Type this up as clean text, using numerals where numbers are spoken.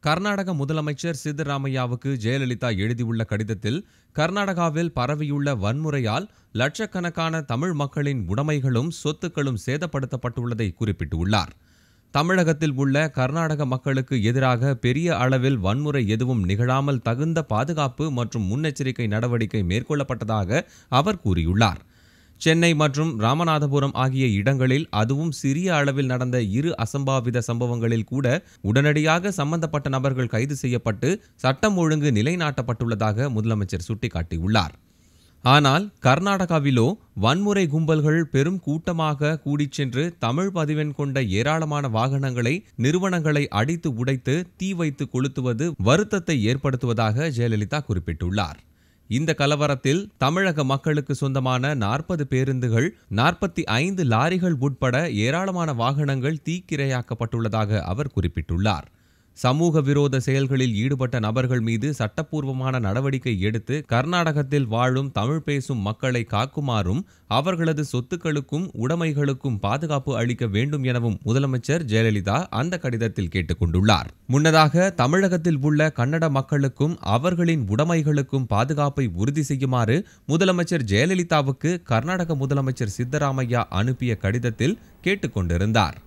கர்நாடக முதலமைச்சர் சித்தராமையாவுக்கு ஜெயலலிதா எழுதியுள்ள கடிதத்தில், கர்நாடகாவில் பரவியுள்ள வன்முறையால் லட்சக்கணக்கான தமிழ் மக்களின் உடைமைகளும் சொத்துக்களும் சேதப்படுத்தப்பட்டுள்ளதை குறிப்பிட்டுள்ளார். தமிழகத்தில் உள்ள கர்நாடக மக்களுக்கு எதிராக பெரிய அளவில் வன்முறை எதுவும் நிகழாமல் தகுந்த பாதுகாப்பு மற்றும் முன்னெச்சரிக்கை நடவடிக்கை மேற்கொள்ளப்பட்டதாக அவர் கூறியுள்ளார். சென்னை மற்றும் ராமநாதபுரம் ஆகிய இடங்களில், அதுவும் சிறிய அளவில் நடந்த 2 அசம்பாவித சம்பவங்களில் கூட உடனடியாக சம்பந்தப்பட்ட நபர்கள் கைது செய்யப்பட்டு சட்டம் ஒழுங்கு நிலைநாட்டப்பட்டுள்ளதாக முதலமைச்சர் சுட்டிக்காட்டியுள்ளார். ஆனால் கர்நாடகாவிலோ வன்முறை கும்பல்கள் பெரும் கூட்டமாக கூடிச் சென்று தமிழ் பதிவெண் கொண்ட ஏராளமான வாகனங்களை, நிறுவனங்களை அடித்து உடைத்து தீ வைத்து கொளுத்துவது வருத்தத்தை ஏற்படுத்துவதாக ஜெயலலிதா குறிப்பிட்டுள்ளார். இந்த கலவரத்தில் தமிழக மக்களுக்கு சொந்தமான 40 பேருந்துகள், 45 லாரிகள் உட்பட ஏராளமான வாகனங்கள் தீக்கிரையாக்கப்பட்டுள்ளதாக அவர் குறிப்பிட்டுள்ளார். சமூக விரோத செயல்களில் ஈடுபட்ட நபர்கள் மீது சட்டப்பூர்வமான நடவடிக்கை எடுத்து கர்நாடகத்தில் வாழும் தமிழ் பேசும் மக்களை காக்குமாறும் அவர்களது சொத்துக்களுக்கும் உடைமைகளுக்கும் பாதுகாப்பு அளிக்க வேண்டும் எனவும் முதலமைச்சர் ஜெயலலிதா அந்த கடிதத்தில் கேட்டுக் கொண்டுள்ளார். முன்னதாக தமிழகத்தில் உள்ள கன்னட மக்களுக்கும் அவர்களின் உடைமைகளுக்கும் பாதுகாப்பை உறுதி செய்யுமாறு முதலமைச்சர் ஜெயலலிதாவுக்கு கர்நாடக முதலமைச்சர் சித்தராமையா அனுப்பிய கடிதத்தில் கேட்டுக் கொண்டிருந்தார்.